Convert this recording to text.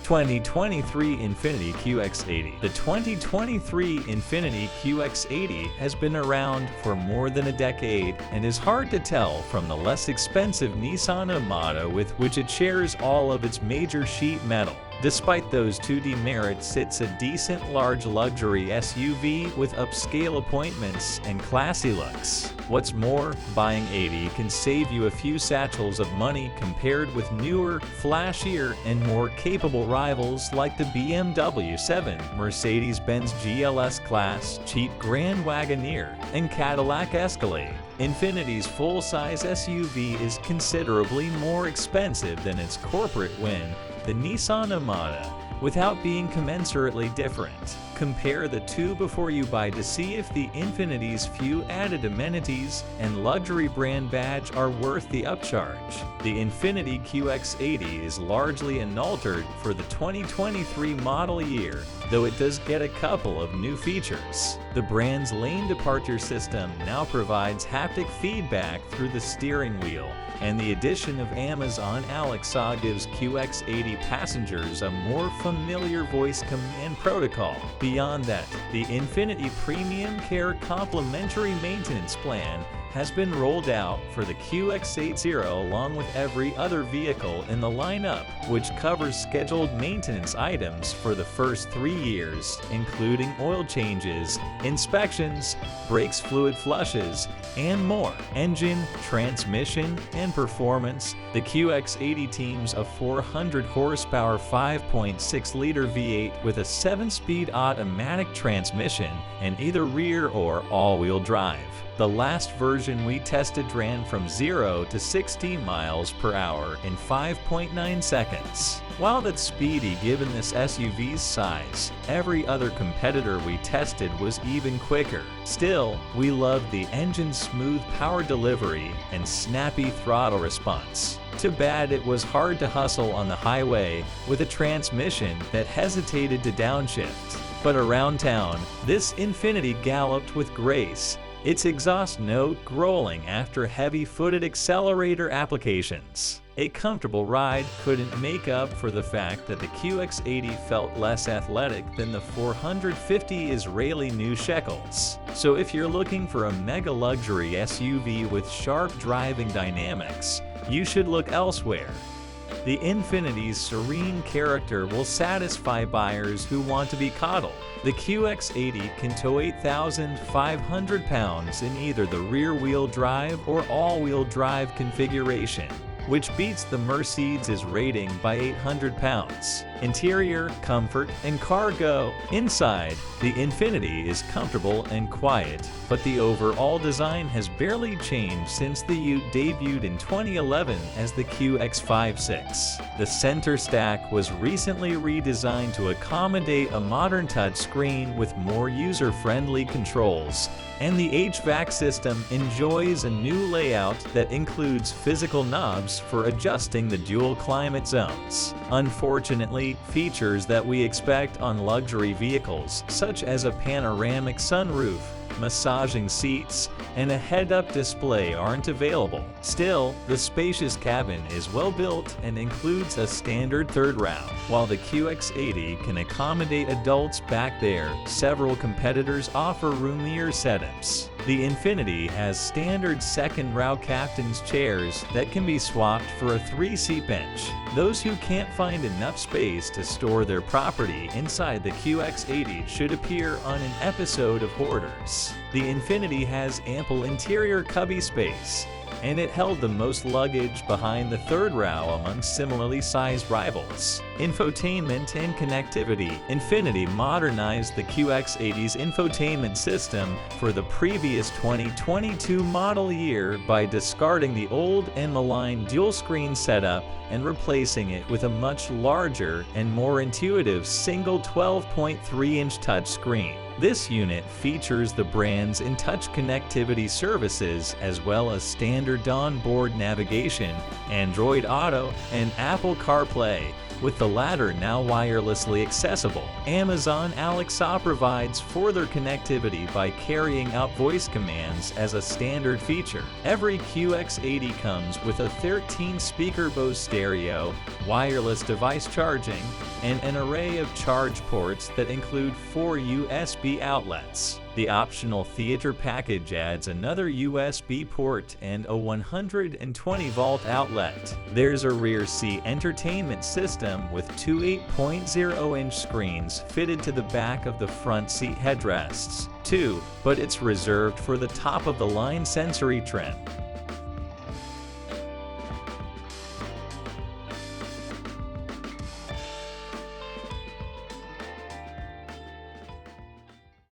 2023 Infiniti QX80. The 2023 Infiniti QX80 has been around for more than a decade and is hard to tell from the less expensive Nissan Armada with which it shares all of its major sheet metal. Despite those two demerits, it's a decent large luxury SUV with upscale appointments and classy looks. What's more, buying 80 can save you a few satchels of money compared with newer, flashier, and more capable rivals like the BMW 7, Mercedes-Benz GLS Class, Jeep Grand Wagoneer, and Cadillac Escalade. Infiniti's full-size SUV is considerably more expensive than its corporate win, the Nissan Armada, without being commensurately different. Compare the two before you buy to see if the Infiniti's few added amenities and luxury brand badge are worth the upcharge. The Infiniti QX80 is largely unaltered for the 2023 model year, though it does get a couple of new features. The brand's lane departure system now provides haptic feedback through the steering wheel, and the addition of Amazon Alexa gives QX80 passengers a more familiar voice command protocol. Beyond that, the Infiniti Premium Care Complimentary Maintenance Plan has been rolled out for the QX80 along with every other vehicle in the lineup, which covers scheduled maintenance items for the first 3 years, including oil changes, inspections, brakes fluid flushes, and more. Engine, transmission, and performance. The QX80 teams a 400 horsepower 5.6-liter V8 with a 7-speed automatic transmission and either rear or all-wheel drive. The last version we tested ran from 0 to 60 miles per hour in 5.9 seconds. While that's speedy given this SUV's size, every other competitor we tested was even quicker. Still, we loved the engine's smooth power delivery and snappy throttle response. Too bad it was hard to hustle on the highway with a transmission that hesitated to downshift. But around town, this Infiniti galloped with grace, its exhaust note growling after heavy-footed accelerator applications. A comfortable ride couldn't make up for the fact that the QX80 felt less athletic than the 450 Israeli new shekels. So if you're looking for a mega luxury SUV with sharp driving dynamics, you should look elsewhere. The Infiniti's serene character will satisfy buyers who want to be coddled. The QX80 can tow 8,500 pounds in either the rear-wheel drive or all-wheel drive configuration, which beats the Mercedes' rating by 800 pounds. Interior, comfort, and cargo. Inside, the Infiniti is comfortable and quiet, but the overall design has barely changed since the Ute debuted in 2011 as the QX56. The center stack was recently redesigned to accommodate a modern touchscreen with more user-friendly controls, and the HVAC system enjoys a new layout that includes physical knobs for adjusting the dual climate zones. Unfortunately, features that we expect on luxury vehicles, such as a panoramic sunroof, massaging seats, and a head-up display aren't available. Still, the spacious cabin is well built and includes a standard third row. While the QX80 can accommodate adults back there, several competitors offer roomier setups. The Infiniti has standard second-row captain's chairs that can be swapped for a 3-seat bench. Those who can't find enough space to store their property inside the QX80 should appear on an episode of Hoarders. The Infiniti has ample interior cubby space, and it held the most luggage behind the third row among similarly sized rivals. Infotainment and connectivity. Infiniti modernized the QX80's infotainment system for the previous 2022 model year by discarding the old and maligned dual-screen setup and replacing it with a much larger and more intuitive single 12.3-inch touchscreen. This unit features the brand's InTouch connectivity services as well as standard onboard navigation, Android Auto, and Apple CarPlay, with the latter now wirelessly accessible. Amazon Alexa provides further connectivity by carrying out voice commands as a standard feature. Every QX80 comes with a 13-speaker Bose stereo, wireless device charging, and an array of charge ports that include 4 USB outlets. The optional theater package adds another USB port and a 120-volt outlet. There's a rear seat entertainment system with two 8.0-inch screens fitted to the back of the front seat headrests, too, but it's reserved for the top-of-the-line sensory trim.